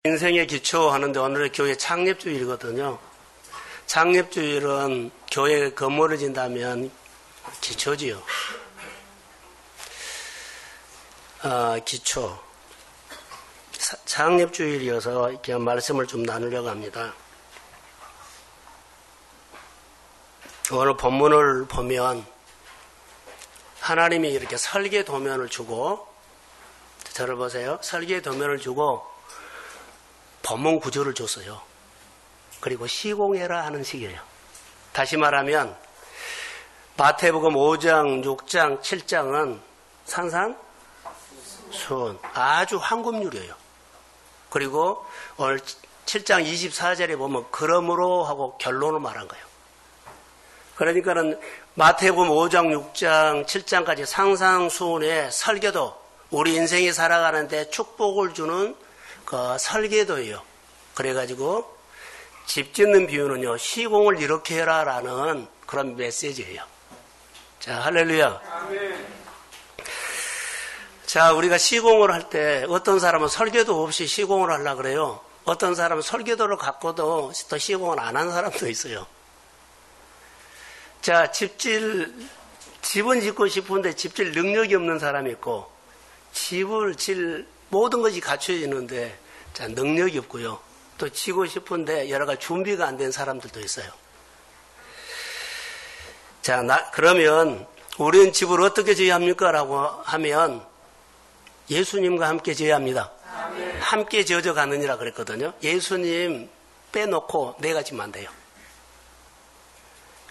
인생의 기초 하는데 오늘은 교회 창립주일이거든요. 창립주일은 교회 건물을 진다면 기초지요. 기초. 창립주일이어서 이렇게 말씀을 좀 나누려고 합니다. 오늘 본문을 보면 하나님이 이렇게 설계 도면을 주고, 저를 보세요. 설계 도면을 주고 본문 구조를 줬어요. 그리고 시공해라 하는 식이에요. 다시 말하면 마태복음 5장, 6장, 7장은 산산수훈, 아주 황금률이에요. 그리고 오늘 7장 24절에 보면 그러므로 하고 결론을 말한 거예요. 그러니까는 마태복음 5장, 6장, 7장까지 상상수훈의 설계도, 우리 인생이 살아가는데 축복을 주는 그 설계도예요. 그래가지고 집 짓는 비유는요, 시공을 이렇게 해라라는 그런 메시지예요. 자, 할렐루야. 아멘. 자, 우리가 시공을 할 때 어떤 사람은 설계도 없이 시공을 하려고 그래요. 어떤 사람은 설계도를 갖고도 또 시공을 안 한 사람도 있어요. 자, 집은 짓고 싶은데 집질 능력이 없는 사람이 있고, 집을 질 모든 것이 갖춰지는데 자, 능력이 없고요. 또 지고 싶은데 여러 가지 준비가 안 된 사람들도 있어요. 자, 그러면 우리는 집을 어떻게 지어야 합니까? 라고 하면 예수님과 함께 지어야 합니다. 아멘. 함께 지어져 가느니라 그랬거든요. 예수님 빼놓고 내가 지면 안 돼요.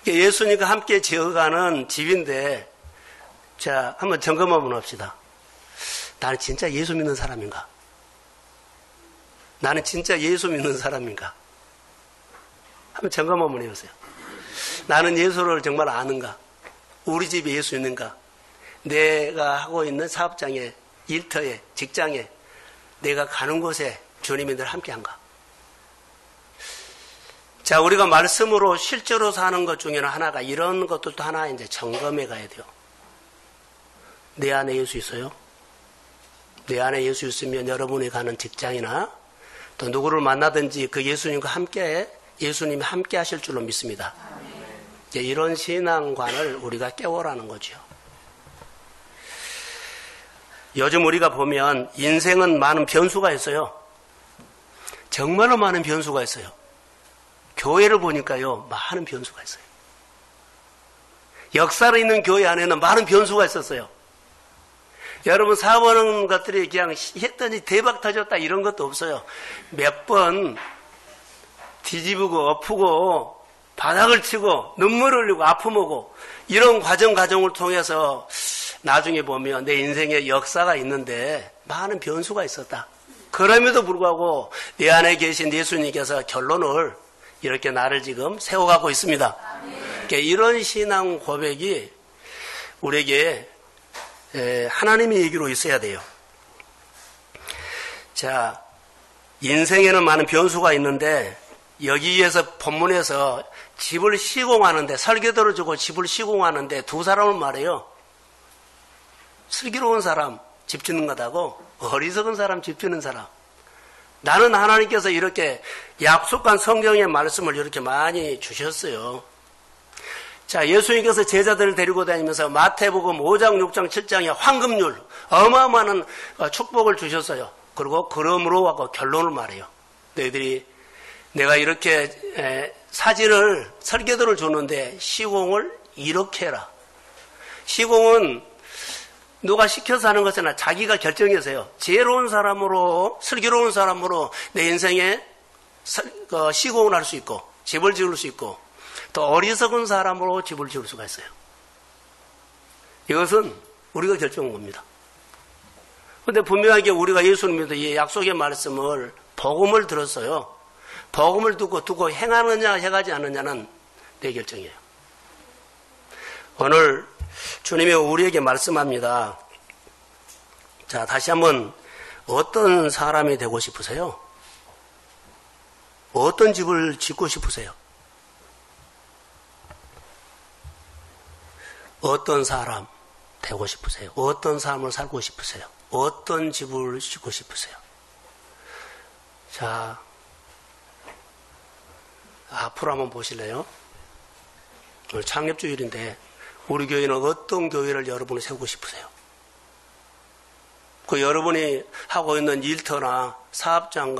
예수님과 함께 지어가는 집인데, 자, 한번 점검 한번 합시다. 나는 진짜 예수 믿는 사람인가? 나는 진짜 예수 믿는 사람인가? 한번 점검 한번 해보세요. 나는 예수를 정말 아는가? 우리 집에 예수 있는가? 내가 하고 있는 사업장에, 일터에, 직장에, 내가 가는 곳에 주님이 늘 함께한가? 자, 우리가 말씀으로 실제로 사는 것 중에는 하나가 이런 것들도 하나 이제 점검해 가야 돼요. 내 안에 예수 있어요? 내 안에 예수 있으면 여러분이 가는 직장이나 또 누구를 만나든지 그 예수님과 함께, 예수님이 함께 하실 줄로 믿습니다. 이런 신앙관을 우리가 깨워라는 거죠. 요즘 우리가 보면 인생은 많은 변수가 있어요. 정말로 많은 변수가 있어요. 교회를 보니까요, 많은 변수가 있어요. 역사로 있는 교회 안에는 많은 변수가 있었어요. 여러분 사업하는 것들이 그냥 했더니 대박 터졌다 이런 것도 없어요. 몇 번 뒤집고 엎고 바닥을 치고 눈물 흘리고 아픔 오고 이런 과정을 통해서 나중에 보면 내 인생에 역사가 있는데 많은 변수가 있었다. 그럼에도 불구하고 내 안에 계신 예수님께서 결론을 이렇게 나를 지금 세워가고 있습니다. 그러니까 이런 신앙 고백이 우리에게 하나님의 얘기로 있어야 돼요. 자, 인생에는 많은 변수가 있는데 여기에서 본문에서 집을 시공하는데, 설계도를 주고 집을 시공하는데 두 사람을 말해요. 슬기로운 사람 집 짓는 거다고 어리석은 사람 집 짓는 사람. 나는 하나님께서 이렇게 약속한 성경의 말씀을 이렇게 많이 주셨어요. 자, 예수님께서 제자들을 데리고 다니면서 마태복음 5장, 6장, 7장에 황금률, 어마어마한 축복을 주셨어요. 그리고 그러므로 하고 결론을 말해요. 너희들이 내가 이렇게 사진을, 설계도를 줬는데 시공을 이렇게 해라. 시공은 누가 시켜서 하는 것은 아니라 자기가 결정해서요. 지혜로운 사람으로, 슬기로운 사람으로 내 인생에 시공을 할 수 있고, 집을 지을 수 있고, 또 어리석은 사람으로 집을 지을 수가 있어요. 이것은 우리가 결정한 겁니다. 그런데 분명하게 우리가 예수님께서 이 약속의 말씀을, 복음을 들었어요. 복음을 두고 행하느냐 해가지 않느냐는 내 결정이에요. 오늘 주님이 우리에게 말씀합니다. 자, 다시 한번 어떤 사람이 되고 싶으세요? 어떤 집을 짓고 싶으세요? 어떤 사람 되고 싶으세요? 어떤 삶을 살고 싶으세요? 어떤 집을 짓고 싶으세요? 자, 앞으로 한번 보실래요? 오늘 창립주일인데 우리 교회는 어떤 교회를 여러분이 세우고 싶으세요? 그 여러분이 하고 있는 일터나 사업장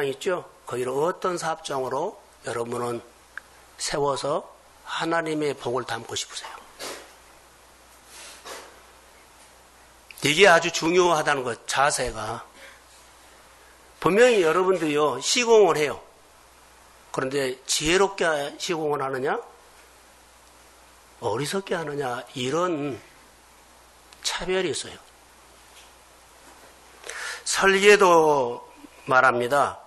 있죠? 거기를 어떤 사업장으로 여러분은 세워서 하나님의 복을 담고 싶으세요? 이게 아주 중요하다는 것, 자세가. 분명히 여러분들이요, 시공을 해요. 그런데 지혜롭게 시공을 하느냐? 어리석게 하느냐? 이런 차별이 있어요. 설계도 말합니다.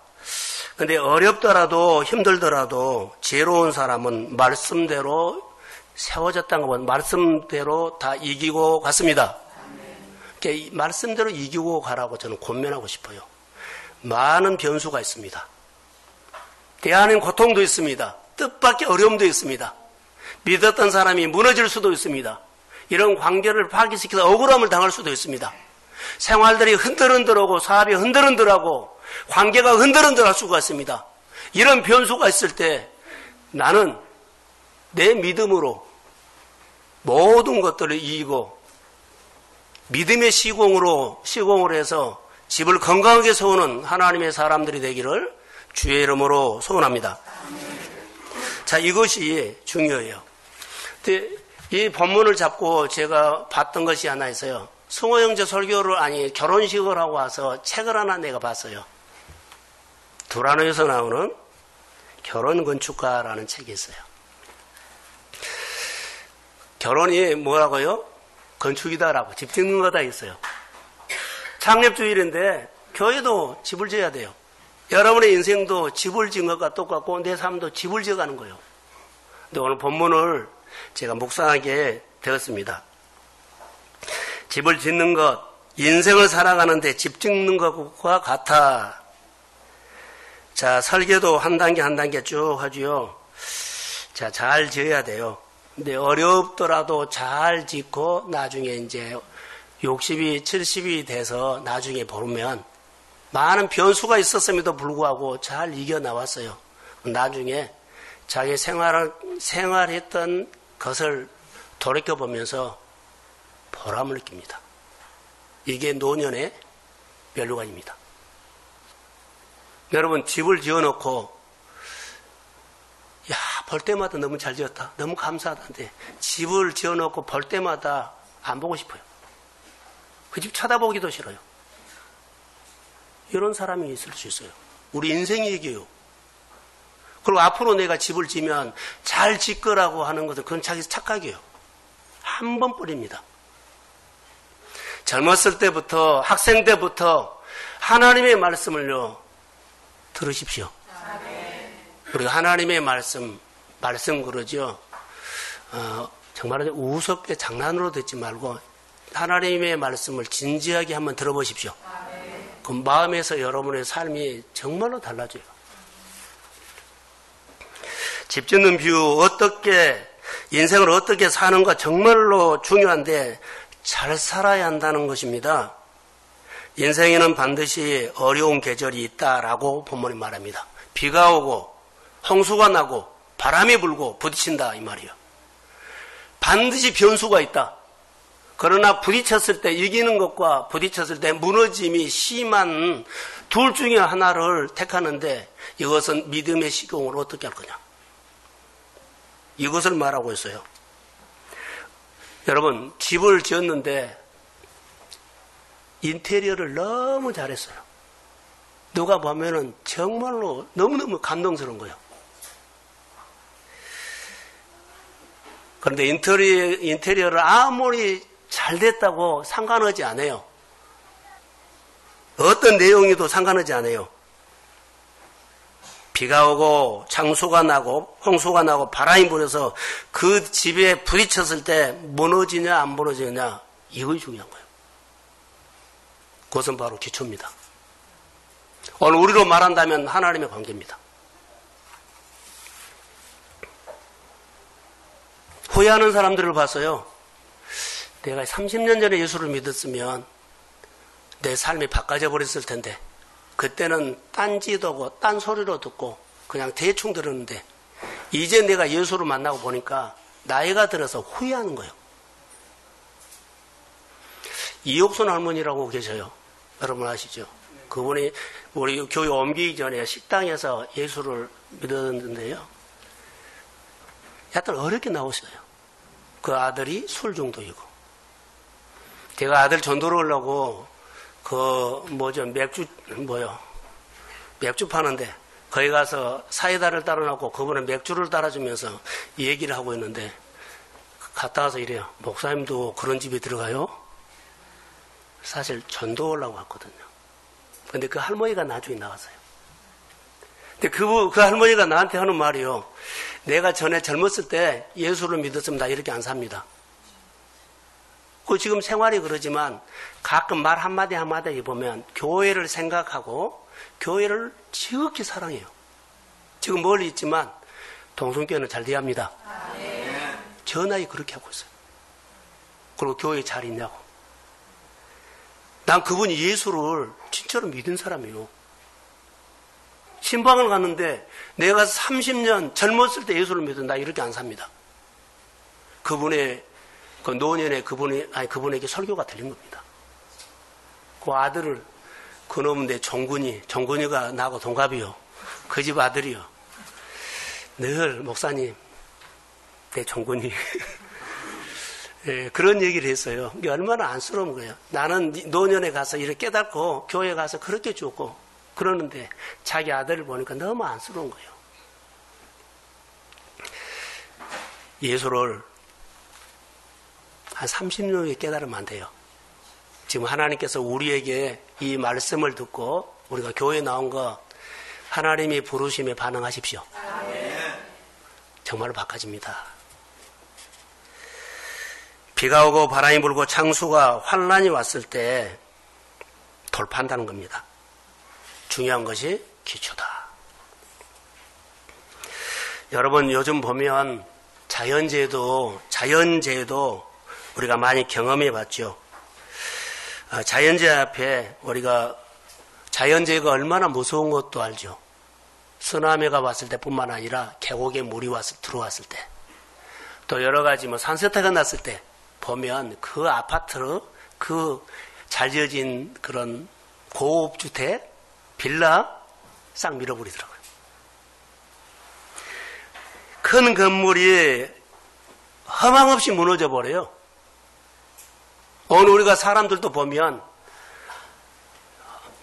근데 어렵더라도 힘들더라도 지혜로운 사람은 말씀대로 세워졌다는 건 말씀대로 다 이기고 갔습니다. 그러니까 말씀대로 이기고 가라고 저는 권면하고 싶어요. 많은 변수가 있습니다. 대안엔 고통도 있습니다. 뜻밖의 어려움도 있습니다. 믿었던 사람이 무너질 수도 있습니다. 이런 관계를 파괴시켜서 억울함을 당할 수도 있습니다. 생활들이 흔들흔들하고 사업이 흔들흔들하고 관계가 흔들흔들할 수가 있습니다. 이런 변수가 있을 때 나는 내 믿음으로 모든 것들을 이기고 믿음의 시공을 해서 집을 건강하게 세우는 하나님의 사람들이 되기를 주의 이름으로 소원합니다. 자, 이것이 중요해요. 이 본문을 잡고 제가 봤던 것이 하나 있어요. 승호 형제 설교를 결혼식을 하고 와서 책을 하나 내가 봤어요. 두라노에서 나오는 결혼건축가라는 책이 있어요. 결혼이 뭐라고요? 건축이다라고, 집 짓는 거다 있어요. 창립주일인데 교회도 집을 지어야 돼요. 여러분의 인생도 집을 지은 것과 똑같고 내 삶도 집을 지어가는 거예요. 근데 오늘 본문을 제가 묵상하게 되었습니다. 집을 짓는 것, 인생을 살아가는데 집 짓는 것과 같아. 자, 설계도 한 단계 한 단계 쭉 하지요. 자, 잘 지어야 돼요. 근데 어렵더라도 잘 짓고 나중에 이제 60이 70이 돼서 나중에 보면 많은 변수가 있었음에도 불구하고 잘 이겨나왔어요. 나중에 자기 생활했던 것을 돌이켜보면서 보람을 느낍니다. 이게 노년의 면류관입니다. 여러분, 집을 지어놓고 볼 때마다 너무 잘 지었다, 너무 감사하다는데 집을 지어놓고 볼 때마다 안 보고 싶어요. 그 집 쳐다보기도 싫어요. 이런 사람이 있을 수 있어요. 우리 인생이 얘기해요. 그리고 앞으로 내가 집을 지면 잘 짓거라고 하는 것은 그건 자기 착각이에요. 한 번뿐입니다. 젊었을 때부터, 학생 때부터 하나님의 말씀을요, 들으십시오. 우리가 하나님의 말씀 그러죠. 정말 우습게 장난으로 듣지 말고 하나님의 말씀을 진지하게 한번 들어보십시오. 그 마음에서 여러분의 삶이 정말로 달라져요. 집 짓는 비유, 인생을 어떻게 사는가 정말로 중요한데 잘 살아야 한다는 것입니다. 인생에는 반드시 어려운 계절이 있다라고 본문이 말합니다. 비가 오고 홍수가 나고 바람이 불고 부딪힌다 이 말이에요. 반드시 변수가 있다. 그러나 부딪혔을 때 이기는 것과 부딪혔을 때 무너짐이 심한 둘 중에 하나를 택하는데 이것은 믿음의 시공을 어떻게 할 거냐. 이것을 말하고 있어요. 여러분, 집을 지었는데 인테리어를 너무 잘했어요. 누가 보면은 정말로 너무너무 감동스러운 거예요. 그런데 인테리어를 아무리 잘 됐다고 상관하지 않아요. 어떤 내용이도 상관하지 않아요. 비가 오고 창수가 나고 홍수가 나고 바람이 불어서 그 집에 부딪혔을 때 무너지냐 안 무너지냐 이것이 중요한 거예요. 그것은 바로 기초입니다. 오늘 우리로 말한다면 하나님의 관계입니다. 후회하는 사람들을 봤어요. 내가 30년 전에 예수를 믿었으면 내 삶이 바꿔져 버렸을 텐데 그때는 딴짓하고 딴소리로 듣고 그냥 대충 들었는데 이제 내가 예수를 만나고 보니까 나이가 들어서 후회하는 거예요. 이옥순 할머니라고 계셔요. 여러분 아시죠? 그분이 우리 교회 옮기기 전에 식당에서 예수를 믿었는데요. 약간 어렵게 나오셨어요. 그 아들이 술 중독이고. 제가 아들 전도를 하려고 맥주 파는데 거기 가서 사이다를 따라놓고 그분은 맥주를 따라주면서 얘기를 하고 있는데 갔다 와서 이래요. 목사님도 그런 집에 들어가요? 사실 전도하려고 왔거든요. 근데 그 할머니가 나중에 나왔어요. 근데 그 할머니가 나한테 하는 말이요. 내가 전에 젊었을 때 예수를 믿었으면 나 이렇게 안 삽니다. 그 지금 생활이 그러지만 가끔 말 한마디 한마디 보면 교회를 생각하고 교회를 지극히 사랑해요. 지금 멀리 있지만 동성교회는 잘 돼야 합니다. 저 나이 그렇게 하고 있어요. 그리고 교회에 잘 있냐고. 난 그분이 예수를 진짜로 믿은 사람이에요. 신방을 갔는데 내가 30년 젊었을 때 예수를 믿은 나 이렇게 안 삽니다. 그분의 그 노년에 그분에게 설교가 들린 겁니다. 그 아들을 그놈은 내 종군이가 나하고 동갑이요. 그 집 아들이요. 늘 목사님 내 종군이 예, 그런 얘기를 했어요. 이게 얼마나 안쓰러운 거예요. 나는 노년에 가서 이렇게 깨닫고 교회 가서 그렇게 죽고 그러는데 자기 아들을 보니까 너무 안쓰러운 거예요. 예수를 한 30년 후에 깨달으면 안 돼요. 지금 하나님께서 우리에게 이 말씀을 듣고 우리가 교회에 나온 거 하나님이 부르심에 반응하십시오. 정말로 바꿔집니다. 비가 오고 바람이 불고 창수가 환란이 왔을 때 돌파한다는 겁니다. 중요한 것이 기초다. 여러분 요즘 보면 자연재해도 우리가 많이 경험해 봤죠. 자연재해 앞에 우리가 자연재해가 얼마나 무서운 것도 알죠. 쓰나미가 왔을 때뿐만 아니라 계곡에 물이 들어왔을 때 또 여러 가지 산세타가 났을 때 보면 그 아파트, 그 잘 지어진 그런 고급주택, 빌라 싹 밀어버리더라고요. 큰 건물이 허망없이 무너져 버려요. 오늘 우리가 사람들도 보면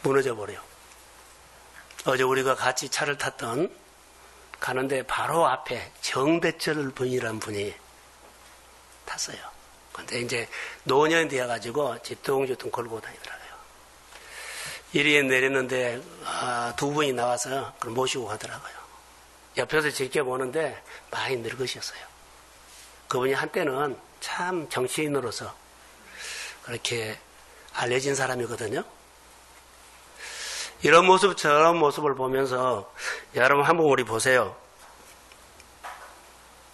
무너져 버려요. 어제 우리가 같이 차를 가는데 바로 앞에 정대철 분이라는 분이 탔어요. 근데 이제 노년이 되어가지고 뒤뚱뒤뚱 걸고 다니더라고요. 이리에 내렸는데 두 분이 나와서 그걸 모시고 가더라고요. 옆에서 지켜보는데 많이 늙으셨어요. 그분이 한때는 참 정치인으로서 그렇게 알려진 사람이거든요. 이런 모습 저런 모습을 보면서 여러분 한번 우리 보세요.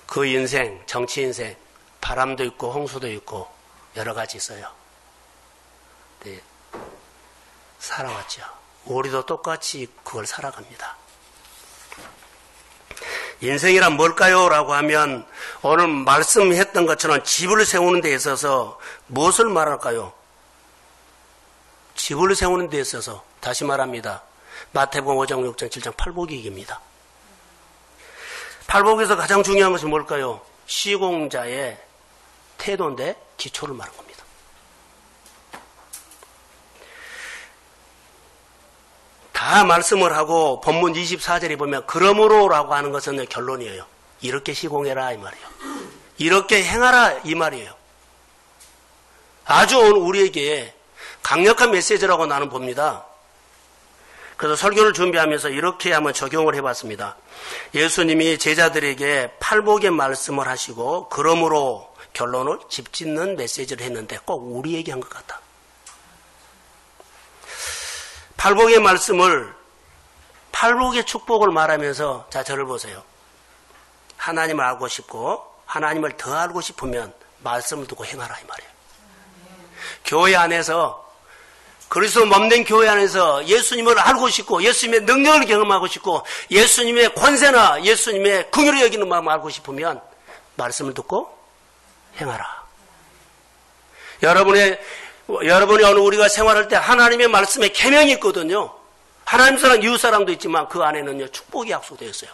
그 인생, 정치 인생 바람도 있고 홍수도 있고 여러 가지 있어요. 네, 살아왔죠. 우리도 똑같이 그걸 살아갑니다. 인생이란 뭘까요? 라고 하면 오늘 말씀했던 것처럼 집을 세우는 데 있어서 무엇을 말할까요? 집을 세우는 데 있어서 다시 말합니다. 마태복음 5장 6장 7장 팔복이기입니다. 팔복에서 가장 중요한 것은 뭘까요? 시공자의 태도인데 기초를 말한 겁니다. 다 말씀을 하고 본문 24절에 보면 그러므로라고 하는 것은 결론이에요. 이렇게 시공해라 이 말이에요. 이렇게 행하라 이 말이에요. 아주 오늘 우리에게 강력한 메시지라고 나는 봅니다. 그래서 설교를 준비하면서 이렇게 한번 적용을 해봤습니다. 예수님이 제자들에게 팔복의 말씀을 하시고 그러므로 결론을 집 짓는 메시지를 했는데 꼭 우리에게 한 것 같다. 팔복의 말씀을 팔복의 축복을 말하면서 자 저를 보세요. 하나님을 알고 싶고 하나님을 더 알고 싶으면 말씀을 듣고 행하라 이 말이에요. 교회 안에서 그리스도 몸된 교회 안에서 예수님을 알고 싶고 예수님의 능력을 경험하고 싶고 예수님의 권세나 예수님의 긍휼을 여기는 마음을 알고 싶으면 말씀을 듣고 행하라. 여러분이 오늘 우리가 생활할 때 하나님의 말씀에 계명이 있거든요. 하나님 사랑, 이웃 사랑도 있지만 그 안에는요 축복이 약속되어 있어요.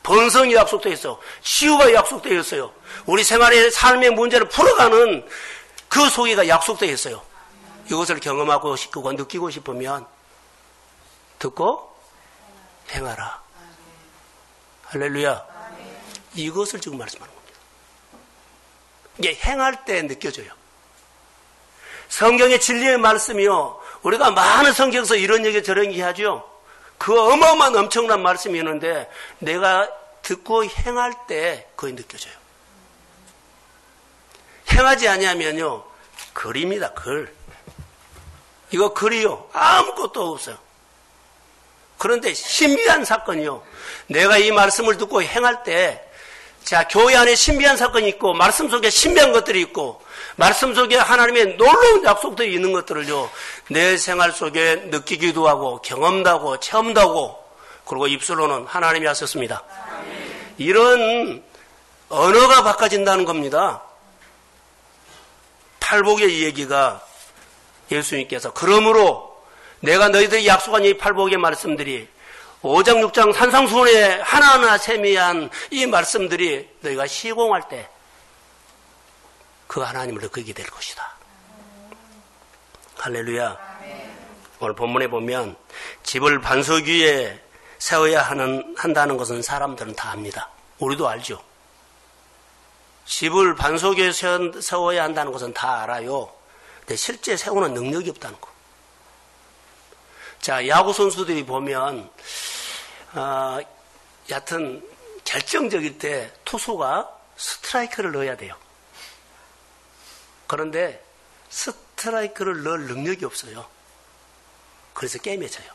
번성이 약속되어 있어요. 치유가 약속되어 있어요. 우리 생활의 삶의 문제를 풀어가는 그 소개가 약속되어 있어요. 이것을 경험하고 싶고 느끼고 싶으면 듣고 행하라. 할렐루야. 이것을 지금 말씀하는 겁니다. 이게 행할 때 느껴져요. 성경의 진리의 말씀이요. 우리가 많은 성경에서 이런 얘기 저런 얘기 하죠. 그 어마어마한 엄청난 말씀이 있는데 내가 듣고 행할 때 그게 느껴져요. 행하지 아니하면요. 글입니다. 글. 이거 글이요. 아무것도 없어요. 그런데 신비한 사건이요. 내가 이 말씀을 듣고 행할 때 자, 교회 안에 신비한 사건이 있고 말씀 속에 신비한 것들이 있고 말씀 속에 하나님의 놀라운 약속들이 있는 것들을요. 내 생활 속에 느끼기도 하고 경험도 하고 체험도 하고 그리고 입술로는 하나님이 하셨습니다. 이런 언어가 바꿔진다는 겁니다. 팔복의 이 얘기가 예수님께서 그러므로 내가 너희들이 약속한 이 팔복의 말씀들이 5장 6장 산상수훈의 하나하나 세미한 이 말씀들이 너희가 시공할 때 그 하나님을 느끼게 될 것이다. 할렐루야. 오늘 본문에 보면 집을 반석 위에 세워야 한다는 것은 사람들은 다 압니다. 우리도 알죠. 집을 반석 위에 세워야 한다는 것은 다 알아요. 근데 실제 세우는 능력이 없다는 거. 자, 야구 선수들이 보면 여하튼 결정적일 때 투수가 스트라이크를 넣어야 돼요. 그런데 스트라이크를 넣을 능력이 없어요. 그래서 게임에 져요.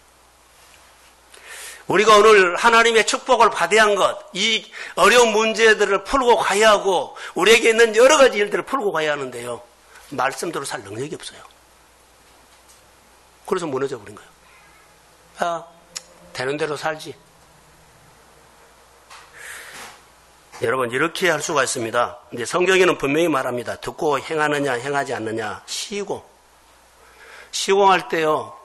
우리가 오늘 하나님의 축복을 받아야 한 것, 이 어려운 문제들을 풀고 가야 하고 우리에게 있는 여러 가지 일들을 풀고 가야 하는데요. 말씀대로 살 능력이 없어요. 그래서 무너져 버린 거예요. 아, 되는 대로 살지. 여러분 이렇게 할 수가 있습니다. 근데 성경에는 분명히 말합니다. 듣고 행하느냐 행하지 않느냐 시공할 때요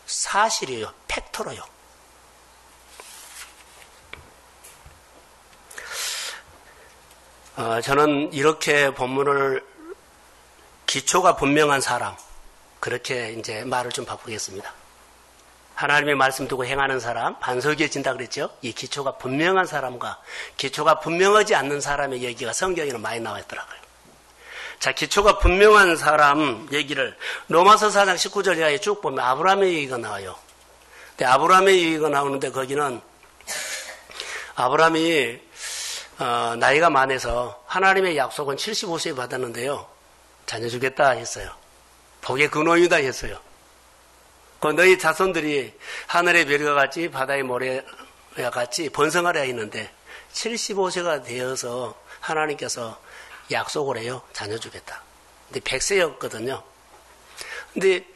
사실이에요. 팩트로요. 저는 이렇게 본문을 기초가 분명한 사람 그렇게 이제 말을 좀 바꾸겠습니다. 하나님의 말씀 두고 행하는 사람, 반석 위에 진다 그랬죠? 이 기초가 분명한 사람과 기초가 분명하지 않는 사람의 얘기가 성경에는 많이 나와 있더라고요. 자, 기초가 분명한 사람 얘기를 로마서 4장 19절 이하에 쭉 보면 아브라함의 얘기가 나와요. 근데 아브라함의 얘기가 나오는데 거기는 아브라함이 나이가 많아서 하나님의 약속은 75세에 받았는데요. 자녀 주겠다 했어요. 복의 근원이다 했어요. 너희 자손들이 하늘의 별과 같이 바다의 모래와 같이 번성하려 했는데 75세가 되어서 하나님께서 약속을 해요. 자녀 주겠다. 근데 100세였거든요. 근데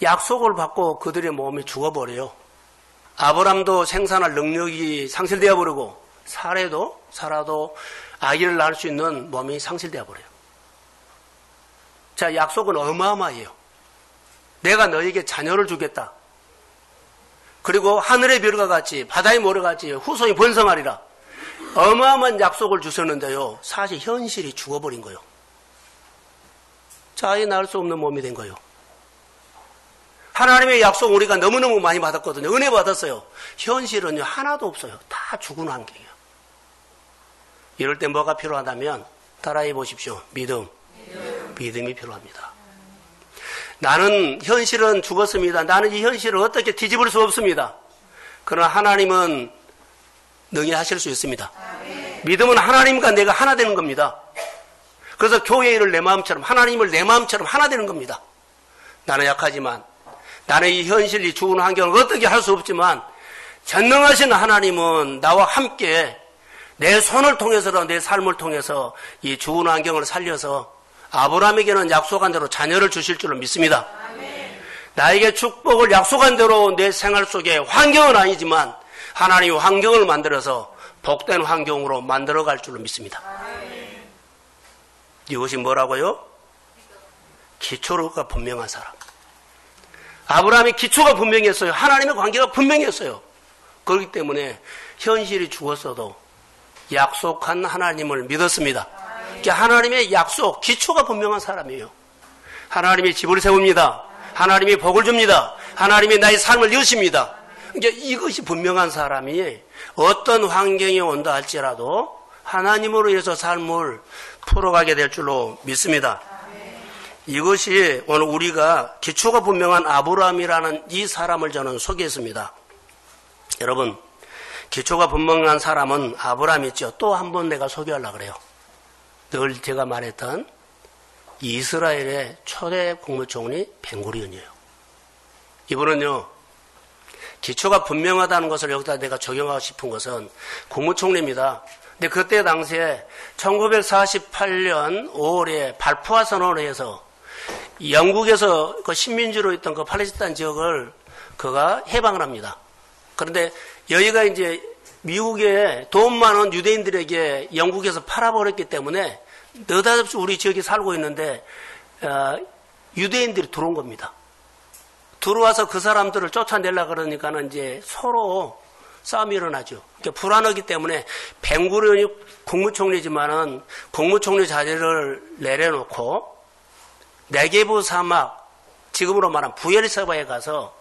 약속을 받고 그들의 몸이 죽어버려요. 아브람도 생산할 능력이 상실되어 버리고 살아도 아기를 낳을 수 있는 몸이 상실되어 버려요. 자, 약속은 어마어마해요. 내가 너에게 자녀를 주겠다. 그리고 하늘의 별과 같이 바다의 모래와 같이 후손이 번성하리라. 어마어마한 약속을 주셨는데요. 사실 현실이 죽어버린 거예요. 자, 아이 낳을 수 없는 몸이 된 거예요. 하나님의 약속 우리가 너무너무 많이 받았거든요. 은혜 받았어요. 현실은요 하나도 없어요. 다 죽은 환경이에요. 이럴 때 뭐가 필요하다면 따라해 보십시오. 믿음이 필요합니다. 나는 현실은 죽었습니다. 나는 이 현실을 어떻게 뒤집을 수 없습니다. 그러나 하나님은 능히 하실 수 있습니다. 믿음은 하나님과 내가 하나 되는 겁니다. 그래서 교회 일을 내 마음처럼 하나님을 내 마음처럼 하나 되는 겁니다. 나는 약하지만 나는 이 현실, 이 죽은 환경을 어떻게 할 수 없지만 전능하신 하나님은 나와 함께 내 손을 통해서도 내 삶을 통해서 이 죽은 환경을 살려서 아브라함에게는 약속한 대로 자녀를 주실 줄로 믿습니다. 나에게 축복을 약속한 대로 내 생활 속에 환경은 아니지만 하나님이 환경을 만들어서 복된 환경으로 만들어갈 줄로 믿습니다. 이것이 뭐라고요? 기초가 분명한 사람. 아브라함의 기초가 분명했어요. 하나님의 관계가 분명했어요. 그렇기 때문에 현실이 죽었어도 약속한 하나님을 믿었습니다. 그러니까 하나님의 약속, 기초가 분명한 사람이에요. 하나님이 집을 세웁니다. 하나님이 복을 줍니다. 하나님이 나의 삶을 여십니다. 그러니까 이것이 분명한 사람이 어떤 환경이 온다 할지라도 하나님으로 인해서 삶을 풀어가게 될 줄로 믿습니다. 이것이 오늘 우리가 기초가 분명한 아브라함이라는 이 사람을 저는 소개했습니다. 여러분, 기초가 분명한 사람은 아브라함 있죠. 또 한 번 내가 소개하려고 그래요. 늘 제가 말했던 이스라엘의 초대 국무총리 벤구리온이에요. 이분은요, 기초가 분명하다는 것을 여기다 내가 적용하고 싶은 것은 국무총리입니다. 근데 그때 당시에 1948년 5월에 발푸아 선언을 해서 영국에서 그 식민지로 있던 그 팔레스타인 지역을 그가 해방을 합니다. 그런데 여기가 이제 미국에 돈 많은 유대인들에게 영국에서 팔아버렸기 때문에 느닷없이 우리 지역에 살고 있는데 유대인들이 들어온 겁니다. 들어와서 그 사람들을 쫓아내려고 그러니까는 이제 서로 싸움이 일어나죠. 그러니까 불안하기 때문에 벤구리온이 국무총리지만은 국무총리 자리를 내려놓고 네게브 사막, 지금으로 말하면 부엘세바에 가서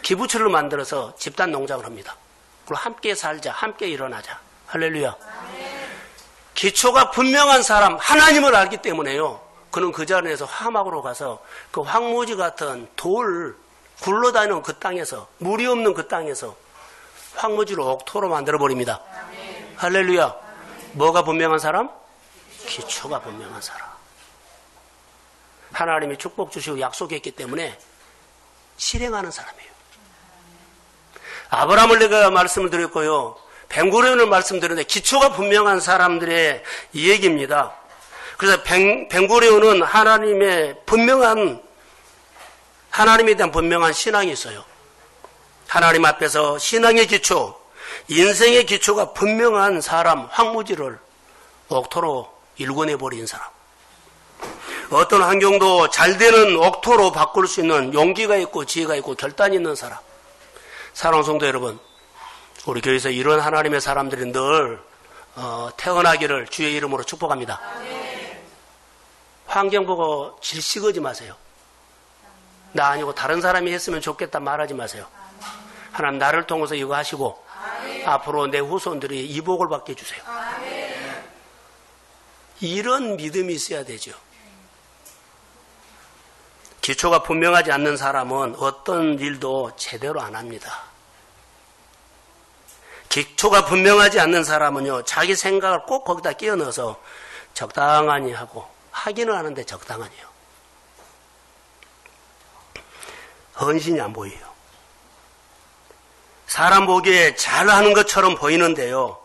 기부처를 만들어서 집단 농장을 합니다. 그리고 함께 살자, 함께 일어나자. 할렐루야. 기초가 분명한 사람, 하나님을 알기 때문에요. 그는 그 자리에서 화막으로 가서 그 황무지 같은 돌 굴러다니는 그 땅에서, 물이 없는 그 땅에서 황무지를 옥토로 만들어버립니다. 할렐루야. 뭐가 분명한 사람? 기초가 분명한 사람. 하나님이 축복 주시고 약속했기 때문에 실행하는 사람이에요. 아브라함을 내가 말씀을 드렸고요. 벤구리온을 말씀드렸는데 기초가 분명한 사람들의 이 얘기입니다. 그래서 벤구리온은 하나님에 대한 분명한 신앙이 있어요. 하나님 앞에서 신앙의 기초, 인생의 기초가 분명한 사람, 황무지를 옥토로 일궈내버린 사람. 어떤 환경도 잘 되는 옥토로 바꿀 수 있는 용기가 있고 지혜가 있고 결단이 있는 사람. 사랑하는 성도 여러분, 우리 교회에서 이런 하나님의 사람들이 늘 태어나기를 주의 이름으로 축복합니다. 환경 보고 질식하지 마세요. 나 아니고 다른 사람이 했으면 좋겠다 말하지 마세요. 하나님 나를 통해서 이거 하시고 앞으로 내 후손들이 이 복을 받게 해주세요. 이런 믿음이 있어야 되죠. 기초가 분명하지 않는 사람은 어떤 일도 제대로 안 합니다. 기초가 분명하지 않는 사람은요, 자기 생각을 꼭 거기다 끼워 넣어서 적당하니 하고, 하기는 하는데 적당하니요. 헌신이 안 보여요. 사람 보기에 잘하는 것처럼 보이는데요,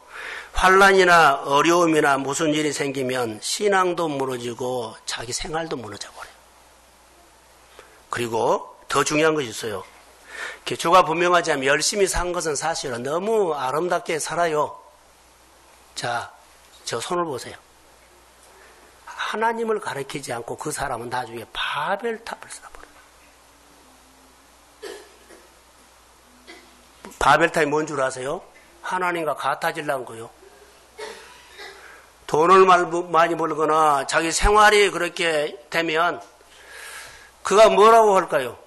환난이나 어려움이나 무슨 일이 생기면 신앙도 무너지고 자기 생활도 무너져 버려요. 그리고 더 중요한 것이 있어요. 기초가 분명하지 않으면 열심히 산 것은 사실은 너무 아름답게 살아요. 자, 저 손을 보세요. 하나님을 가리키지 않고 그 사람은 나중에 바벨탑을 쌓아버려요. 바벨탑이 뭔 줄 아세요? 하나님과 같아지려는 거요. 돈을 많이 벌거나 자기 생활이 그렇게 되면 그가 뭐라고 할까요?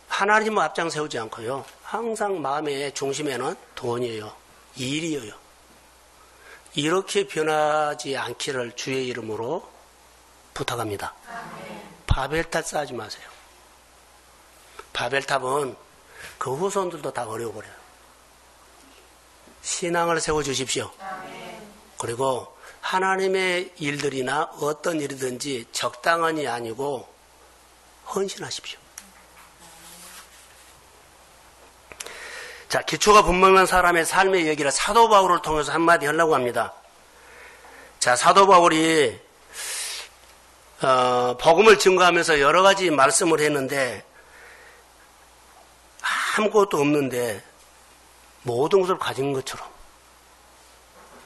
하나님을 앞장 세우지 않고요. 항상 마음의 중심에는 돈이에요. 일이에요. 이렇게 변하지 않기를 주의 이름으로 부탁합니다. 바벨탑 쌓지 마세요. 바벨탑은 그 후손들도 다 어려워버려요. 신앙을 세워주십시오. 그리고 하나님의 일들이나 어떤 일이든지 적당한이 아니고 헌신하십시오. 자, 기초가 분명한 사람의 삶의 얘기를 사도 바울을 통해서 한마디 하려고 합니다. 자, 사도 바울이 복음을 증거하면서 여러 가지 말씀을 했는데 아무것도 없는데 모든 것을 가진 것처럼.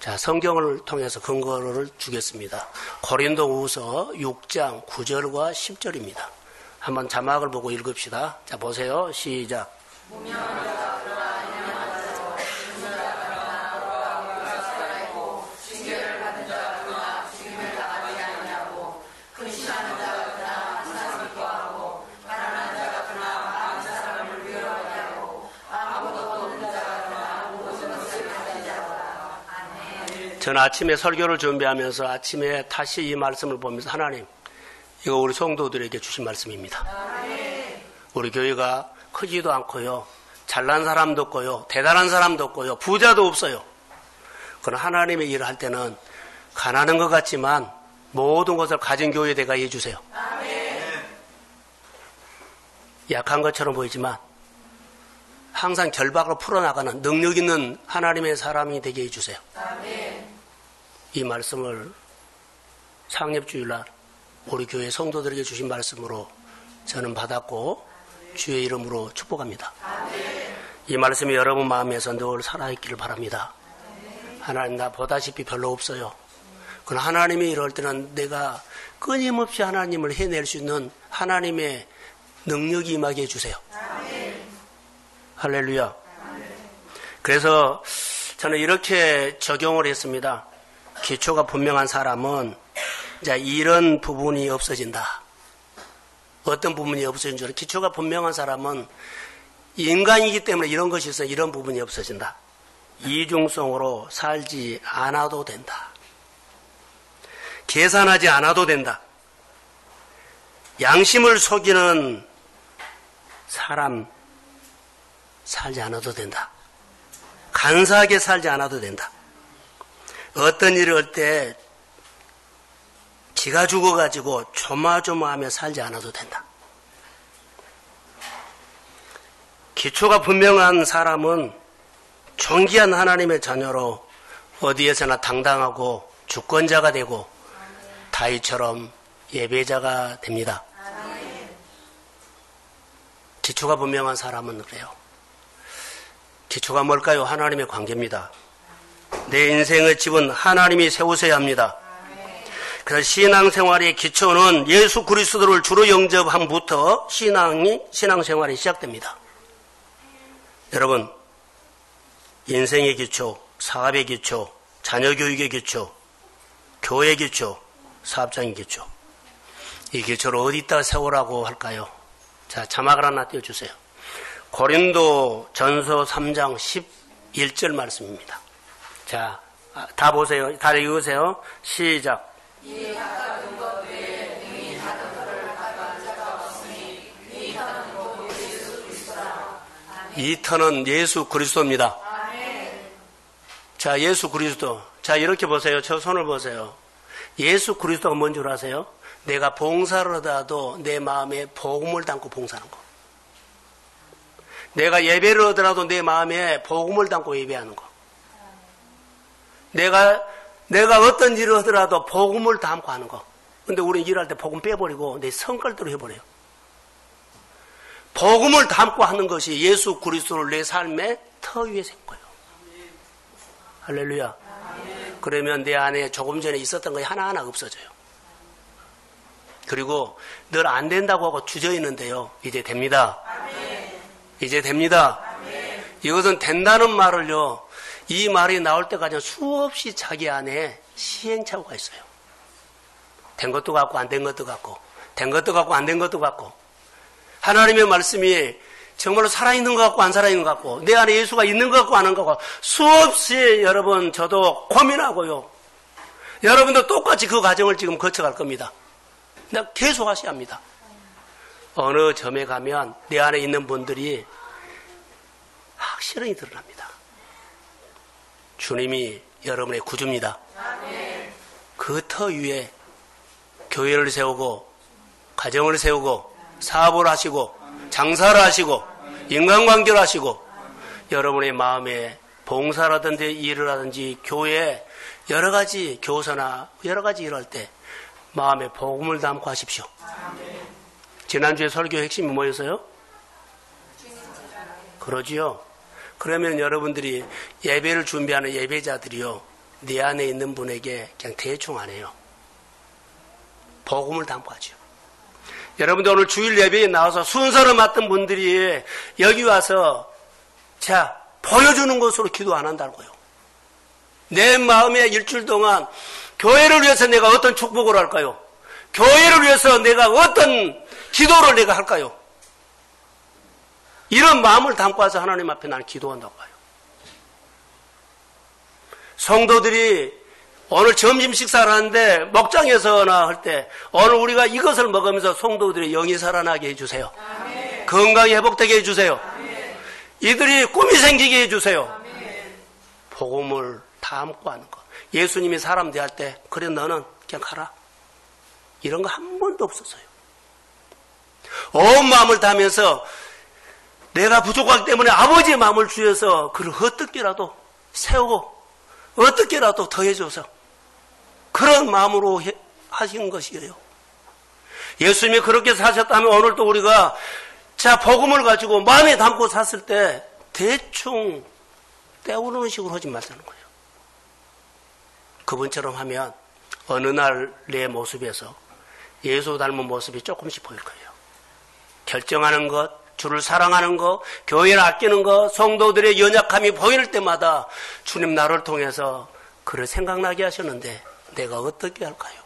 자, 성경을 통해서 근거를 주겠습니다. 고린도후서 6장 9절과 10절입니다. 한번 자막을 보고 읽읍시다. 자, 보세요. 시작. 저는 아침에 설교를 준비하면서 아침에 다시 이 말씀을 보면서 하나님, 이거 우리 성도들에게 주신 말씀입니다. 우리 교회가 크지도 않고요. 잘난 사람도 없고요. 대단한 사람도 없고요. 부자도 없어요. 그러나 하나님의 일을 할 때는 가난한 것 같지만 모든 것을 가진 교회 되게 해주세요. 약한 것처럼 보이지만 항상 결박을 풀어나가는 능력 있는 하나님의 사람이 되게 해주세요. 이 말씀을 창립주일날 우리 교회 성도들에게 주신 말씀으로 저는 받았고 주의 이름으로 축복합니다. 이 말씀이 여러분 마음에서 늘 살아있기를 바랍니다. 하나님, 나 보다시피 별로 없어요. 그러나 하나님이 이럴 때는 내가 끊임없이 하나님을 해낼 수 있는 하나님의 능력이 임하게 해주세요. 할렐루야. 그래서 저는 이렇게 적용을 했습니다. 기초가 분명한 사람은 이제 이런 부분이 없어진다. 어떤 부분이 없어진 줄 알아요. 기초가 분명한 사람은 인간이기 때문에 이런 것이 있어 이런 부분이 없어진다. 이중성으로 살지 않아도 된다. 계산하지 않아도 된다. 양심을 속이는 사람 살지 않아도 된다. 간사하게 살지 않아도 된다. 어떤 일을 할 때 기가 죽어가지고 조마조마하며 살지 않아도 된다. 기초가 분명한 사람은 존귀한 하나님의 자녀로 어디에서나 당당하고 주권자가 되고 다윗처럼 예배자가 됩니다. 기초가 분명한 사람은 그래요. 기초가 뭘까요? 하나님의 관계입니다. 내 인생의 집은 하나님이 세우셔야 합니다. 그래서 신앙생활의 기초는 예수 그리스도를 주로 영접함부터 신앙생활이 시작됩니다. 여러분, 인생의 기초, 사업의 기초, 자녀교육의 기초, 교회의 기초, 사업장의 기초, 이 기초를 어디다 세우라고 할까요? 자, 자막을 하나 띄워주세요. 고린도 전서 3장 11절 말씀입니다. 자, 다 보세요. 다 읽으세요. 시작. 이 가까운 것 외에 등이 다른 것을 가져간 자가 없으니 이 터는 곧 예수 그리스도라. 이 터는 예수 그리스도입니다. 아멘. 자, 예수 그리스도. 자, 이렇게 보세요. 저 손을 보세요. 예수 그리스도가 뭔 줄 아세요? 내가 봉사를 하더라도 내 마음에 복음을 담고 봉사하는 거. 내가 예배를 하더라도 내 마음에 복음을 담고 예배하는 거. 내가 어떤 일을 하더라도 복음을 담고 하는 거. 근데 우리는 일할 때 복음 빼버리고 내 성깔대로 해버려요. 복음을 담고 하는 것이 예수 그리스도를 내 삶의 터 위에 세운 거예요. 할렐루야. 그러면 내 안에 조금 전에 있었던 것이 하나하나 없어져요. 그리고 늘 안 된다고 하고 주저있는데요. 이제 됩니다. 이제 됩니다. 이것은 된다는 말을요. 이 말이 나올 때까지는 수없이 자기 안에 시행착오가 있어요. 된 것도 같고 안 된 것도 같고 된 것도 같고 안 된 것도 같고 하나님의 말씀이 정말로 살아있는 것 같고 안 살아있는 것 같고 내 안에 예수가 있는 것 같고 안 하는 것 같고 수없이 여러분 저도 고민하고요. 여러분도 똑같이 그 과정을 지금 거쳐갈 겁니다. 계속 하셔야 합니다. 어느 점에 가면 내 안에 있는 분들이 확실히 드러납니다. 주님이 여러분의 구주입니다. 그 터 위에 교회를 세우고 가정을 세우고 사업을 하시고 장사를 하시고 인간관계를 하시고 여러분의 마음에 봉사라든지 일을 하든지 교회 여러 가지 교사나 여러 가지 일을 할 때 마음에 복음을 담고 하십시오. 지난주에 설교 핵심이 뭐였어요? 그러지요. 그러면 여러분들이 예배를 준비하는 예배자들이요, 네 안에 있는 분에게 그냥 대충 안 해요. 복음을 담고 하죠. 여러분들 오늘 주일 예배에 나와서 순서를 맡은 분들이 여기 와서 자 보여주는 것으로 기도 안 한다고요. 내 마음에 일주일 동안 교회를 위해서 내가 어떤 축복을 할까요? 교회를 위해서 내가 어떤 기도를 내가 할까요? 이런 마음을 담고 와서 하나님 앞에 나는 기도한다고 봐요. 성도들이 오늘 점심 식사를 하는데 먹장에서나 할 때 오늘 우리가 이것을 먹으면서 성도들의 영이 살아나게 해주세요. 아멘. 건강이 회복되게 해주세요. 아멘. 이들이 꿈이 생기게 해주세요. 아멘. 복음을 담고 하는 것. 예수님이 사람 대할 때 그래 너는 그냥 가라. 이런 거 한 번도 없었어요. 온 마음을 다하면서 내가 부족하기 때문에 아버지의 마음을 주셔서 그를 어떻게라도 세우고 어떻게라도 더해줘서 그런 마음으로 하신 것이에요. 예수님이 그렇게 사셨다면 오늘도 우리가 자 복음을 가지고 마음에 담고 샀을 때 대충 때우르는 식으로 하지 말자는 거예요. 그분처럼 하면 어느 날 내 모습에서 예수 닮은 모습이 조금씩 보일 거예요. 결정하는 것, 주를 사랑하는 것, 교회를 아끼는 것, 성도들의 연약함이 보일 때마다 주님 나를 통해서 그를 생각나게 하셨는데 내가 어떻게 할까요?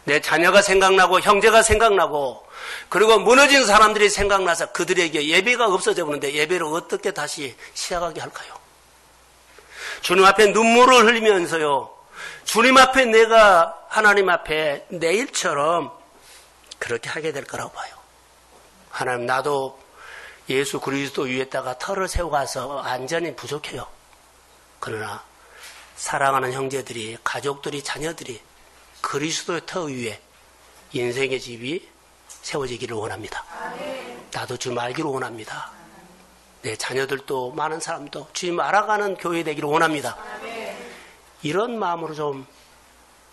내 자녀가 생각나고 형제가 생각나고 그리고 무너진 사람들이 생각나서 그들에게 예배가 없어져 버는데 예배를 어떻게 다시 시작하게 할까요? 주님 앞에 눈물을 흘리면서요. 주님 앞에 내가 하나님 앞에 내일처럼 그렇게 하게 될 거라고 봐요. 하나님 나도 예수 그리스도 위에다가 터를 세워가서 안전히 부족해요. 그러나 사랑하는 형제들이 가족들이 자녀들이 그리스도의 터 위에 인생의 집이 세워지기를 원합니다. 나도 주님 알기를 원합니다. 내 자녀들도 많은 사람도 주님 알아가는 교회 되기를 원합니다. 이런 마음으로 좀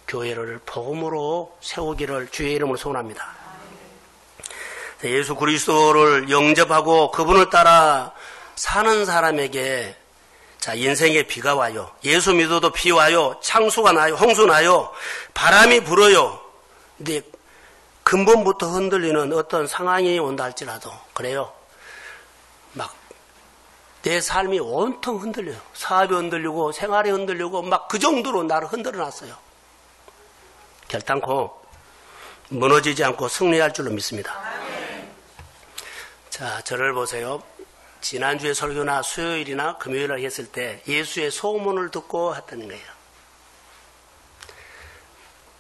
교회를 복음으로 세우기를 주의 이름으로 소원합니다. 예수 그리스도를 영접하고 그분을 따라 사는 사람에게 자 인생에 비가 와요. 예수 믿어도 비 와요. 창수가 나요. 홍수 나요. 바람이 불어요. 근데 근본부터 흔들리는 어떤 상황이 온다 할지라도 그래요. 막 내 삶이 온통 흔들려요. 사업이 흔들리고 생활이 흔들리고 막 그 정도로 나를 흔들어 놨어요. 결단코 무너지지 않고 승리할 줄로 믿습니다. 자, 저를 보세요. 지난주에 설교나 수요일이나 금요일을 했을 때 예수의 소문을 듣고 했던 거예요.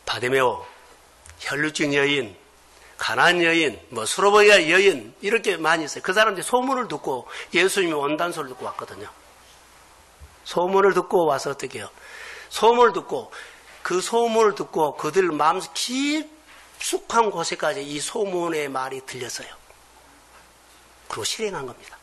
바디메오, 혈루증 여인, 가난안 여인, 수로보니아 여인 이렇게 많이 있어요. 그 사람들이 소문을 듣고 예수님이 온다는 소리를 듣고 왔거든요. 소문을 듣고 와서 어떻게 해요? 소문을 듣고 그 소문을 듣고 그들 마음 깊숙한 곳에까지 이 소문의 말이 들렸어요. 그리고 실행한 겁니다.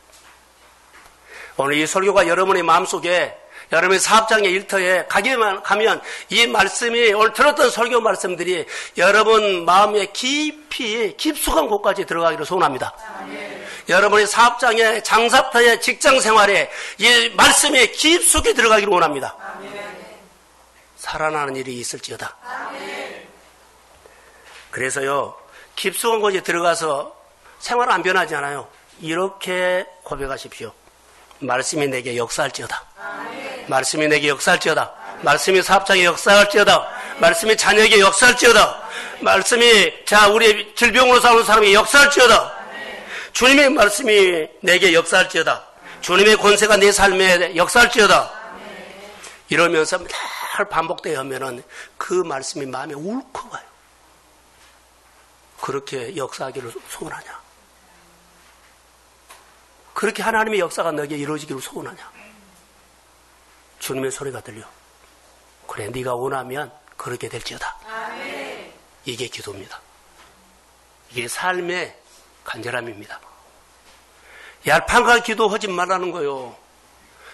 오늘 이 설교가 여러분의 마음속에 여러분의 사업장의 일터에 가면 이 말씀이 오늘 들었던 설교 말씀들이 여러분 마음에 깊숙한 곳까지 들어가기를 소원합니다. 아멘. 여러분의 사업장에 장사터에 직장생활에 이 말씀이 깊숙이 들어가기를 원합니다. 아멘. 살아나는 일이 있을지어다. 아멘. 그래서요 깊숙한 곳에 들어가서 생활은 안 변하지 않아요. 이렇게 고백하십시오. 말씀이 내게 역사할지어다. 아멘. 말씀이 내게 역사할지어다. 아멘. 말씀이 사업장에 역사할지어다. 아멘. 말씀이 자녀에게 역사할지어다. 아멘. 말씀이 우리 질병으로 싸우는 사람에게 역사할지어다. 아멘. 주님의 말씀이 내게 역사할지어다. 주님의 권세가 내 삶에 역사할지어다. 아멘. 이러면서 맨날 반복되어 하면은 그 말씀이 마음에 울컥와요. 그렇게 역사하기를 소원하냐? 그렇게 하나님의 역사가 너에게 이루어지기를 소원하냐? 주님의 소리가 들려. 그래, 네가 원하면 그렇게 될지어다. 아멘. 이게 기도입니다. 이게 삶의 간절함입니다. 얄판과 기도하지 말라는 거요.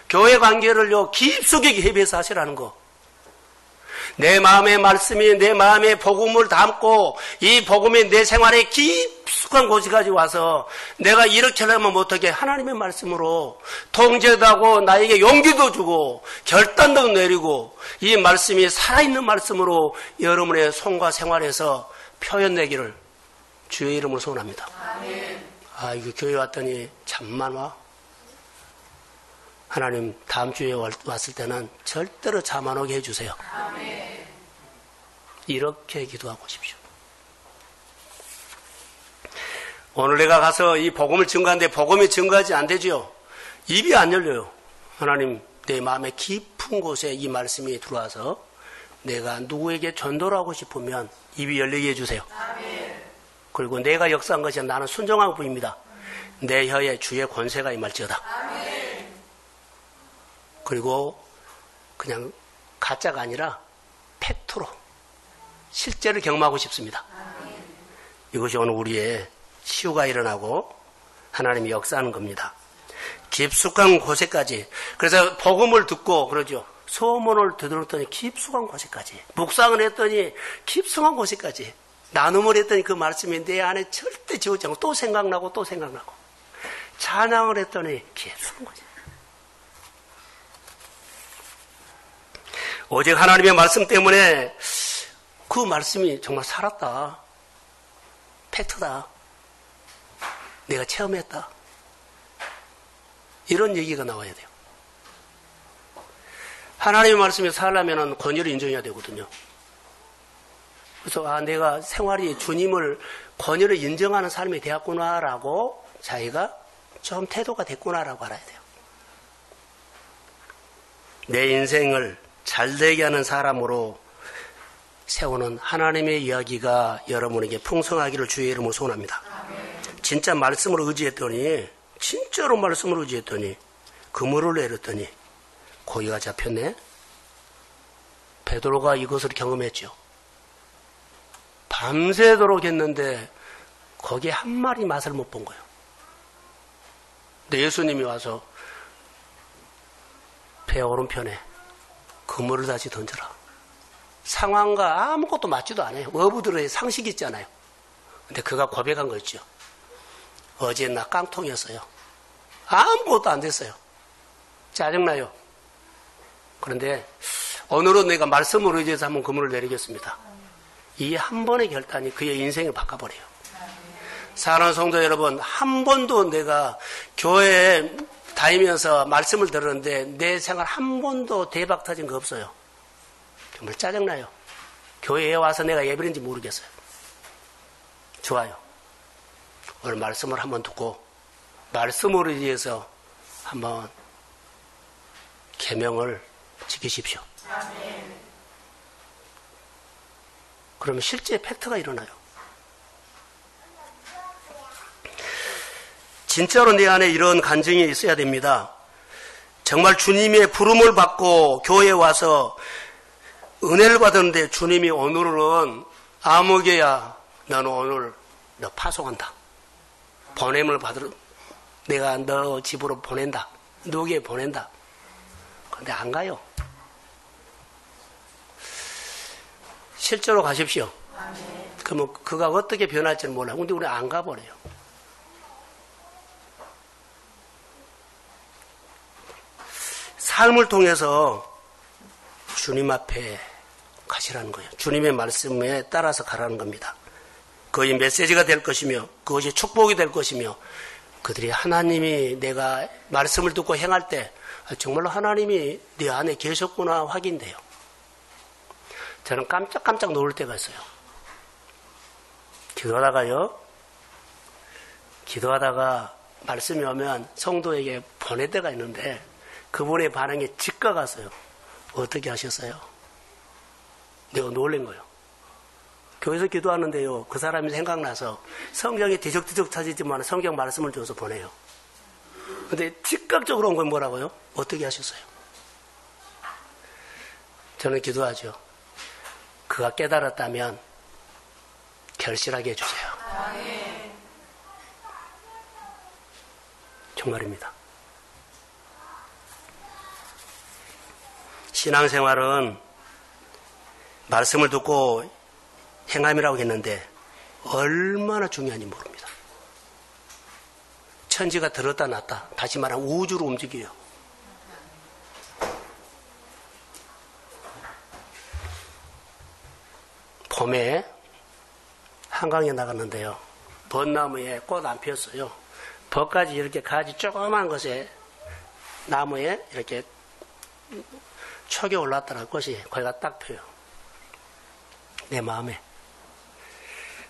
교회 관계를요 깊숙이 협의해서 하시라는 거. 내 마음의 말씀이 내 마음의 복음을 담고 이 복음이 내 생활에 깊숙한 곳까지 와서 내가 이렇게 하려면 어떻게 하나님의 말씀으로 통제도 하고 나에게 용기도 주고 결단도 내리고 이 말씀이 살아있는 말씀으로 여러분의 손과 생활에서 표현되기를 주의 이름으로 소원합니다. 아, 이거 교회 왔더니 잠만 와? 하나님 다음 주에 왔을 때는 절대로 잠 안 오게 해주세요. 아멘. 이렇게 기도하고 싶죠. 오늘 내가 가서 이 복음을 증거하는데 복음이 증거하지 안 되지요. 입이 안 열려요. 하나님 내 마음의 깊은 곳에 이 말씀이 들어와서 내가 누구에게 전도를 하고 싶으면 입이 열리게 해주세요. 아멘. 그리고 내가 역사한 것이 나는 순종한 분입니다. 내 혀에 주의 권세가 임할지어다. 아멘. 그리고 그냥 가짜가 아니라 팩트로 실제를 경험하고 싶습니다. 아멘. 이것이 오늘 우리의 치유가 일어나고 하나님이 역사하는 겁니다. 깊숙한 곳에까지. 그래서 복음을 듣고 그러죠. 소문을 들었더니 깊숙한 곳에까지. 묵상을 했더니 깊숙한 곳에까지. 나눔을 했더니 그 말씀이 내 안에 절대 지우지 않고 또 생각나고 또 생각나고. 찬양을 했더니 깊숙한 곳에. 오직 하나님의 말씀 때문에 그 말씀이 정말 살았다. 팩트다. 내가 체험했다. 이런 얘기가 나와야 돼요. 하나님의 말씀이 살려면 권위를 인정해야 되거든요. 그래서 내가 생활이 주님을 권위를 인정하는 삶이 되었구나라고 자기가 좀 태도가 됐구나라고 알아야 돼요. 내 인생을 잘되게 하는 사람으로 세우는 하나님의 이야기가 여러분에게 풍성하기를 주의 이름으로 소원합니다. 진짜 말씀을 의지했더니 진짜로 말씀을 의지했더니 그물을 내렸더니 고기가 잡혔네. 베드로가 이것을 경험했죠. 밤새도록 했는데 거기에 한 마리 맛을 못 본 거예요. 근데 예수님이 와서 배 오른편에 그물을 다시 던져라. 상황과 아무것도 맞지도 않아요. 어부들의 상식이 있잖아요. 근데 그가 고백한 거 있죠. 어제 나 깡통이었어요. 아무것도 안 됐어요. 짜증나요. 그런데 오늘은 내가 말씀으로 의지해서 한번 그물을 내리겠습니다. 이 한 번의 결단이 그의 인생을 바꿔버려요. 사랑하는 성도 여러분, 한 번도 내가 교회에 다니면서 말씀을 들었는데 내 생활 한 번도 대박 터진 거 없어요. 정말 짜증나요. 교회에 와서 내가 예배인지 모르겠어요. 좋아요. 오늘 말씀을 한번 듣고 말씀으로 의해서 한번 계명을 지키십시오. 아멘. 그러면 실제 팩트가 일어나요. 진짜로 내 안에 이런 간증이 있어야 됩니다. 정말 주님의 부름을 받고 교회에 와서 은혜를 받았는데 주님이 오늘은 아무개야 너는 오늘 너 파송한다. 보냄을 받으러 내가 너 집으로 보낸다. 누구에게 보낸다. 그런데 안 가요. 실제로 가십시오. 그러면 그가 어떻게 변할지는 몰라요. 근데 우리 안 가버려요. 삶을 통해서 주님 앞에 가시라는 거예요. 주님의 말씀에 따라서 가라는 겁니다. 그것이 메시지가 될 것이며 그것이 축복이 될 것이며 그들이 하나님이 내가 말씀을 듣고 행할 때 정말로 하나님이 네 안에 계셨구나 확인돼요. 저는 깜짝깜짝 놀랄 때가 있어요. 기도하다가 말씀이 오면 성도에게 보낼 때가 있는데 그분의 반응이 직각 왔어요. 어떻게 하셨어요? 내가 놀란 거예요. 교회에서 기도하는데요. 그 사람이 생각나서 성경에 뒤적뒤적 찾지만 성경 말씀을 줘서 보내요. 근데 즉각적으로 온 건 뭐라고요? 어떻게 하셨어요? 저는 기도하죠. 그가 깨달았다면 결실하게 해주세요. 정말입니다. 신앙생활은 말씀을 듣고 행함이라고 했는데 얼마나 중요한지 모릅니다. 천지가 들었다 놨다, 다시 말하면 우주로 움직여요. 봄에 한강에 나갔는데요. 벚나무에 꽃 안 피었어요. 벚가지 이렇게 가지 조그만 것에 나무에 이렇게 촉이 올랐더라. 꽃이 거기가 딱 펴요. 내 마음에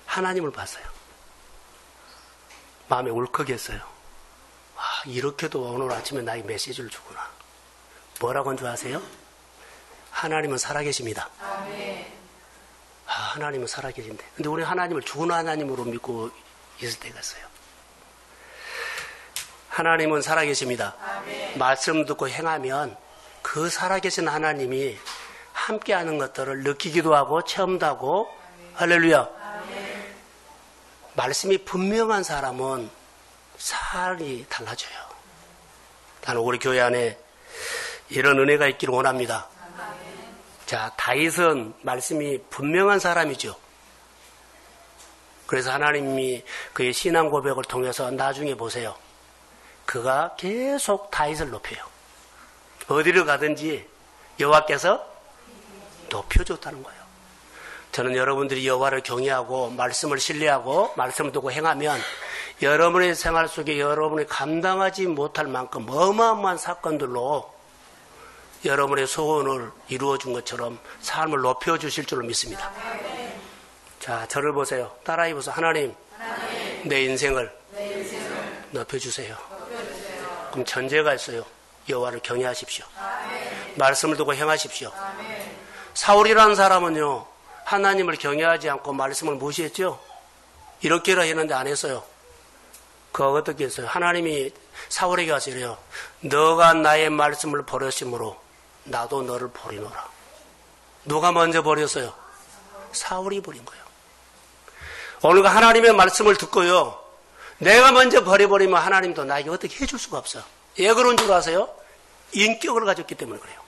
하나님을 봤어요. 마음에 울컥했어요. 아, 이렇게도 오늘 아침에 나에게 메시지를 주구나. 뭐라고 한 줄 아세요? 하나님은 살아계십니다. 아멘. 아, 하나님은 살아계신데. 근데 우리 하나님을 죽은 하나님으로 믿고 있을 때가 있어요. 하나님은 살아계십니다. 아멘. 말씀 듣고 행하면 그 살아계신 하나님이 함께하는 것들을 느끼기도 하고 체험도 하고. 아멘. 할렐루야. 아멘. 말씀이 분명한 사람은 살이 달라져요. 나는 우리 교회 안에 이런 은혜가 있기를 원합니다. 아멘. 자, 다윗은 말씀이 분명한 사람이죠. 그래서 하나님이 그의 신앙 고백을 통해서 나중에 보세요. 그가 계속 다윗을 높여요. 어디를 가든지 여호와께서 높여줬다는 거예요. 저는 여러분들이 여호와를 경외하고 말씀을 신뢰하고 말씀을 두고 행하면 여러분의 생활 속에 여러분이 감당하지 못할 만큼 어마어마한 사건들로 여러분의 소원을 이루어준 것처럼 삶을 높여주실 줄로 믿습니다. 자, 저를 보세요. 따라해 보세요. 하나님, 내 인생을 높여주세요. 그럼 전제가 있어요. 여호와를 경외하십시오. 말씀을 두고 행하십시오. 사울이라는 사람은요, 하나님을 경외하지 않고 말씀을 무시했죠. 이렇게라 했는데 안 했어요. 그가 어떻게 했어요? 하나님이 사울에게 와서 이래요. 너가 나의 말씀을 버렸으므로 나도 너를 버리노라. 누가 먼저 버렸어요? 사울이 버린 거예요. 오늘 하나님의 말씀을 듣고요, 내가 먼저 버려버리면 하나님도 나에게 어떻게 해줄 수가 없어요. 왜 그런 줄 아세요? 인격을 가졌기 때문에 그래요.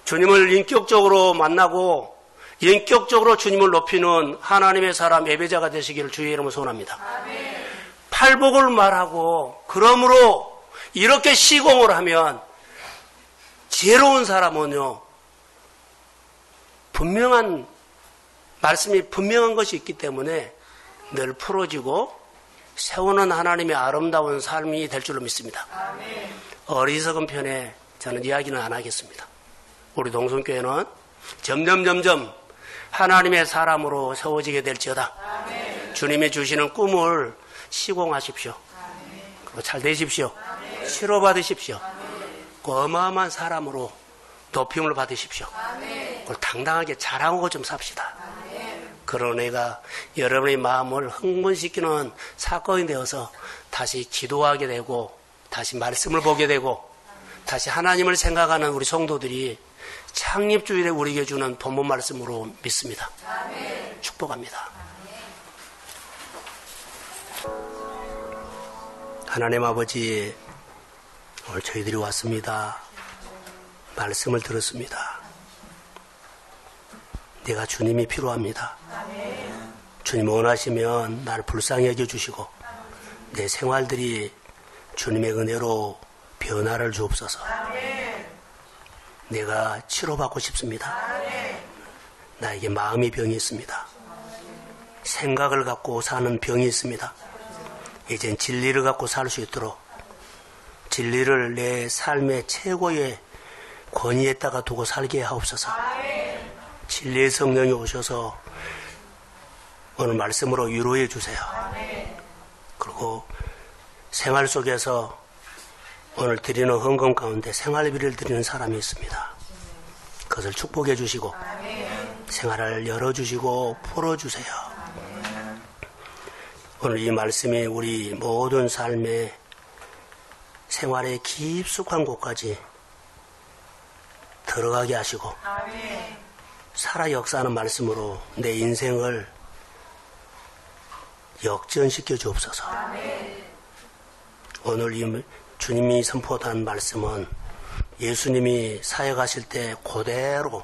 주님을 인격적으로 만나고 인격적으로 주님을 높이는 하나님의 사람 예배자가 되시기를 주의 이름으로 소원합니다. 아멘. 팔복을 말하고 그러므로 이렇게 시공을 하면 지혜로운 사람은요, 분명한 말씀이 분명한 것이 있기 때문에 늘 풀어지고 세우는 하나님의 아름다운 삶이 될 줄로 믿습니다. 아멘. 어리석은 편에 저는 이야기는 안 하겠습니다. 우리 동성교회는 점점 하나님의 사람으로 세워지게 될지어다. 아멘. 주님이 주시는 꿈을 시공하십시오. 아멘. 그리고 잘 되십시오. 아멘. 치료받으십시오. 아멘. 그 어마어마한 사람으로 높임을 받으십시오. 아멘. 그걸 당당하게 자랑하고 좀 삽시다. 아멘. 그런 은혜가 여러분의 마음을 흥분시키는 사건이 되어서 다시 기도하게 되고 다시 말씀을 보게 되고 다시 하나님을 생각하는 우리 성도들이 창립주일에 우리에게 주는 본문 말씀으로 믿습니다. 아멘. 축복합니다. 아멘. 하나님 아버지, 오늘 저희들이 왔습니다. 말씀을 들었습니다. 내가 주님이 필요합니다. 아멘. 주님 원하시면 나를 불쌍히 여겨주시고 내 생활들이 주님의 은혜로 변화를 주옵소서. 아멘. 내가 치료받고 싶습니다. 아멘. 나에게 마음의 병이 있습니다. 생각을 갖고 사는 병이 있습니다. 이젠 진리를 갖고 살 수 있도록 진리를 내 삶의 최고의 권위에다가 두고 살게 하옵소서. 아멘. 진리의 성령이 오셔서 오늘 말씀으로 위로해 주세요. 아멘. 그리고 생활 속에서 오늘 드리는 헌금 가운데 생활비를 드리는 사람이 있습니다. 그것을 축복해 주시고 아멘. 생활을 열어주시고 풀어주세요. 아멘. 오늘 이 말씀이 우리 모든 삶의 생활의 깊숙한 곳까지 들어가게 하시고 아멘. 살아 역사하는 말씀으로 내 인생을 역전시켜 주옵소서. 아멘. 오늘 이 주님이 선포한 말씀은 예수님이 사역하실 때 그대로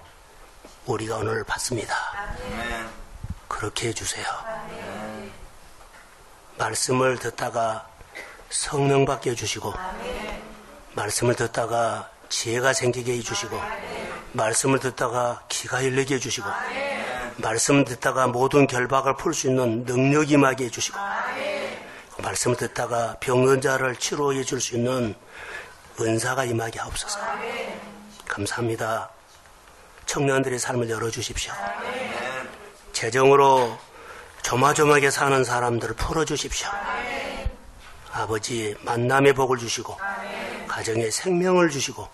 우리가 오늘 받습니다. 아멘. 그렇게 해주세요. 말씀을 듣다가 성령 받게 해주시고, 말씀을 듣다가 지혜가 생기게 해주시고, 말씀을 듣다가 기가 열리게 해주시고, 말씀을 듣다가 모든 결박을 풀 수 있는 능력이 임하게 해주시고, 말씀을 듣다가 병든 자를 치료해 줄 수 있는 은사가 임하게 하옵소서. 감사합니다. 청년들의 삶을 열어주십시오. 재정으로 조마조마하게 사는 사람들을 풀어주십시오. 아버지, 만남의 복을 주시고, 가정에 생명을 주시고,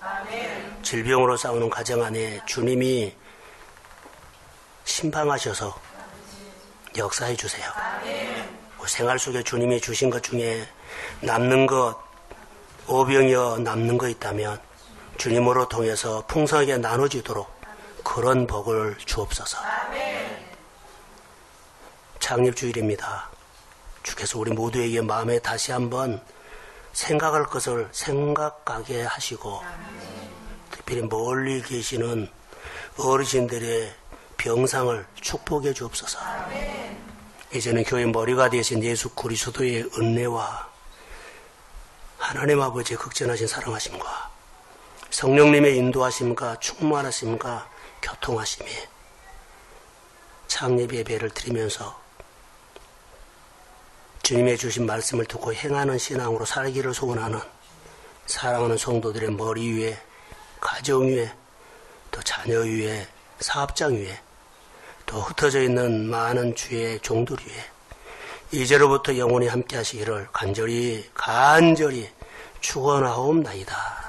질병으로 싸우는 가정 안에 주님이 신방하셔서 역사해 주세요. 생활 속에 주님이 주신 것 중에 남는 것, 오병이어 남는 것 있다면 주님으로 통해서 풍성하게 나눠지도록 그런 복을 주옵소서. 창립주일입니다. 주께서 우리 모두에게 마음에 다시 한번 생각할 것을 생각하게 하시고, 특별히 멀리 계시는 어르신들의 병상을 축복해 주옵소서. 이제는 교회 머리가 되신 예수 그리스도의 은혜와 하나님 아버지의 극진하신 사랑하심과 성령님의 인도하심과 충만하심과 교통하심이 창립 예배를 드리면서 주님의 주신 말씀을 듣고 행하는 신앙으로 살기를 소원하는 사랑하는 성도들의 머리 위에, 가정 위에, 또 자녀 위에, 사업장 위에, 또 흩어져 있는 많은 주의 종들 위에 이제로부터 영원히 함께 하시기를 간절히 축원하옵나이다.